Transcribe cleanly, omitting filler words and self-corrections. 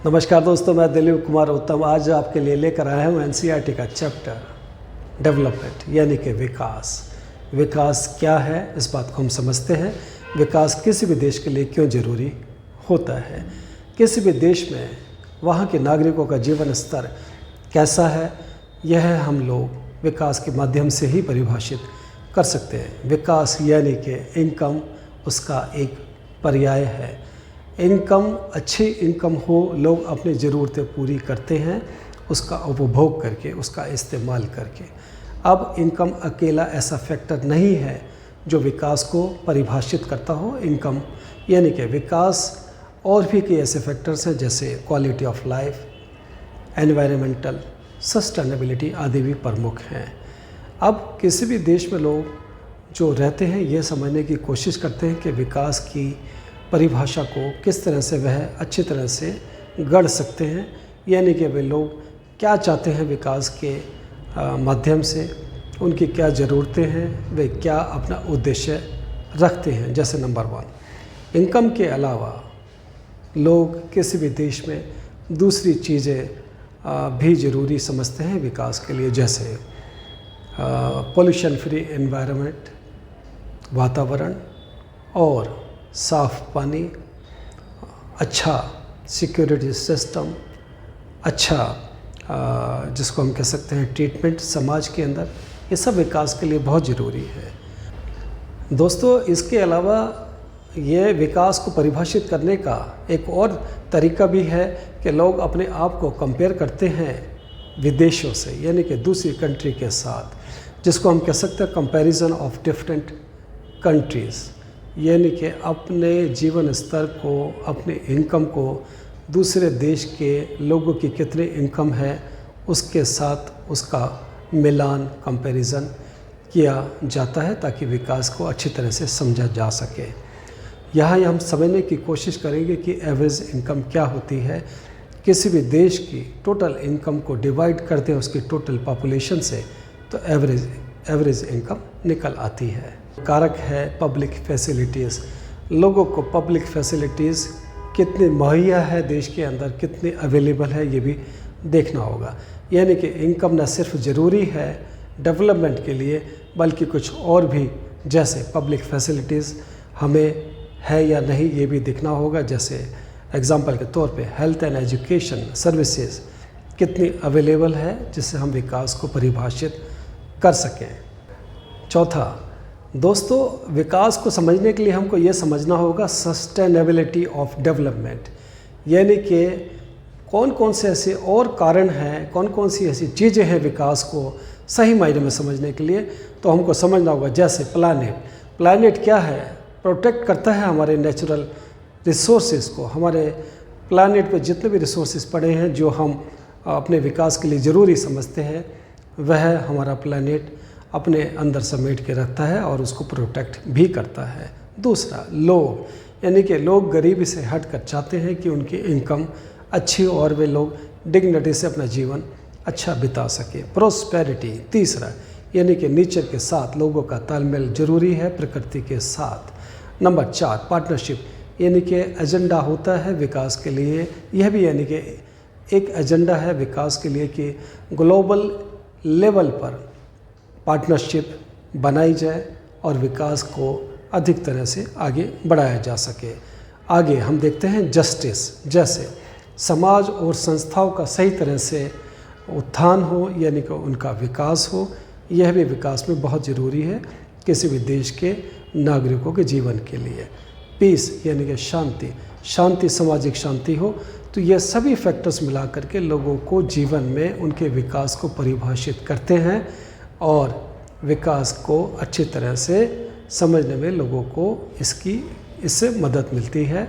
नमस्कार दोस्तों, मैं दिलीप कुमार उत्तम आज आपके लिए लेकर आया हूँ एनसीईआरटी का चैप्टर डेवलपमेंट यानी कि विकास। विकास क्या है, इस बात को हम समझते हैं। विकास किसी भी देश के लिए क्यों ज़रूरी होता है, किसी भी देश में वहाँ के नागरिकों का जीवन स्तर कैसा है, यह हम लोग विकास के माध्यम से ही परिभाषित कर सकते हैं। विकास यानी कि इनकम उसका एक पर्याय है। इनकम, अच्छी इनकम हो, लोग अपनी ज़रूरतें पूरी करते हैं उसका उपभोग करके, उसका इस्तेमाल करके। अब इनकम अकेला ऐसा फैक्टर नहीं है जो विकास को परिभाषित करता हो। इनकम यानी कि विकास और भी कई ऐसे फैक्टर्स हैं जैसे quality of life, environmental, sustainability आदि भी प्रमुख हैं। अब किसी भी देश में लोग जो रहते हैं ये समझने की कोशिश करते हैं कि विकास की परिभाषा को किस तरह से वह अच्छी तरह से गढ़ सकते हैं, यानी कि वे लोग क्या चाहते हैं विकास के माध्यम से, उनकी क्या ज़रूरतें हैं, वे क्या अपना उद्देश्य रखते हैं। जैसे नंबर 1, इनकम के अलावा लोग किसी भी देश में दूसरी चीज़ें भी ज़रूरी समझते हैं विकास के लिए, जैसे पोल्यूशन फ्री एनवायरनमेंट, वातावरण और साफ़ पानी, अच्छा सिक्योरिटी सिस्टम, अच्छा जिसको हम कह सकते हैं ट्रीटमेंट समाज के अंदर, ये सब विकास के लिए बहुत ज़रूरी है। दोस्तों, इसके अलावा ये विकास को परिभाषित करने का एक और तरीका भी है कि लोग अपने आप को कंपेयर करते हैं विदेशों से, यानी कि दूसरी कंट्री के साथ, जिसको हम कह सकते हैं कंपैरिजन ऑफ डिफरेंट कंट्रीज़, यानी कि अपने जीवन स्तर को, अपने इनकम को दूसरे देश के लोगों की कितनी इनकम है उसके साथ उसका मिलान, कंपैरिजन किया जाता है ताकि विकास को अच्छी तरह से समझा जा सके। यहाँ हम समझने की कोशिश करेंगे कि एवरेज इनकम क्या होती है। किसी भी देश की टोटल इनकम को डिवाइड करते हैं उसकी टोटल पॉपुलेशन से, तो एवरेज इनकम निकल आती है। कारक है पब्लिक फैसिलिटीज़। लोगों को पब्लिक फैसिलिटीज़ कितनी मुहैया है देश के अंदर, कितनी अवेलेबल है, ये भी देखना होगा। यानी कि इनकम न सिर्फ ज़रूरी है डेवलपमेंट के लिए, बल्कि कुछ और भी जैसे पब्लिक फैसिलिटीज़ हमें है या नहीं ये भी देखना होगा। जैसे एग्ज़ाम्पल के तौर पे हेल्थ एंड एजुकेशन सर्विसेज कितनी अवेलेबल है जिससे हम विकास को परिभाषित कर सकें। चौथा, दोस्तों, विकास को समझने के लिए हमको ये समझना होगा सस्टेनेबिलिटी ऑफ डेवलपमेंट, यानी कि कौन कौन से ऐसे और कारण हैं, कौन कौन सी ऐसी चीज़ें हैं विकास को सही मायने में समझने के लिए, तो हमको समझना होगा। जैसे प्लैनेट क्या है, प्रोटेक्ट करता है हमारे नेचुरल रिसोर्सेज को। हमारे प्लैनेट पे जितने भी रिसोर्सेज पड़े हैं जो हम अपने विकास के लिए ज़रूरी समझते हैं, वह हमारा प्लैनेट अपने अंदर समेट के रखता है और उसको प्रोटेक्ट भी करता है। दूसरा, लोग, यानी कि लोग गरीबी से हट कर चाहते हैं कि उनकी इनकम अच्छी हो और वे लोग डिग्निटी से अपना जीवन अच्छा बिता सके। प्रोस्पेरिटी, तीसरा, यानी कि नेचर के साथ लोगों का तालमेल ज़रूरी है, प्रकृति के साथ। नंबर 4, पार्टनरशिप, यानी कि एजेंडा होता है विकास के लिए। यह भी यानी कि एक एजेंडा है विकास के लिए कि ग्लोबल लेवल पर पार्टनरशिप बनाई जाए और विकास को अधिक तरह से आगे बढ़ाया जा सके। आगे हम देखते हैं जस्टिस, जैसे समाज और संस्थाओं का सही तरह से उत्थान हो, यानी कि उनका विकास हो। यह भी विकास में बहुत ज़रूरी है किसी भी देश के नागरिकों के जीवन के लिए। पीस, यानी कि शांति, सामाजिक शांति हो। तो यह सभी फैक्टर्स मिला करके लोगों को जीवन में उनके विकास को परिभाषित करते हैं और विकास को अच्छी तरह से समझने में लोगों को इससे मदद मिलती है।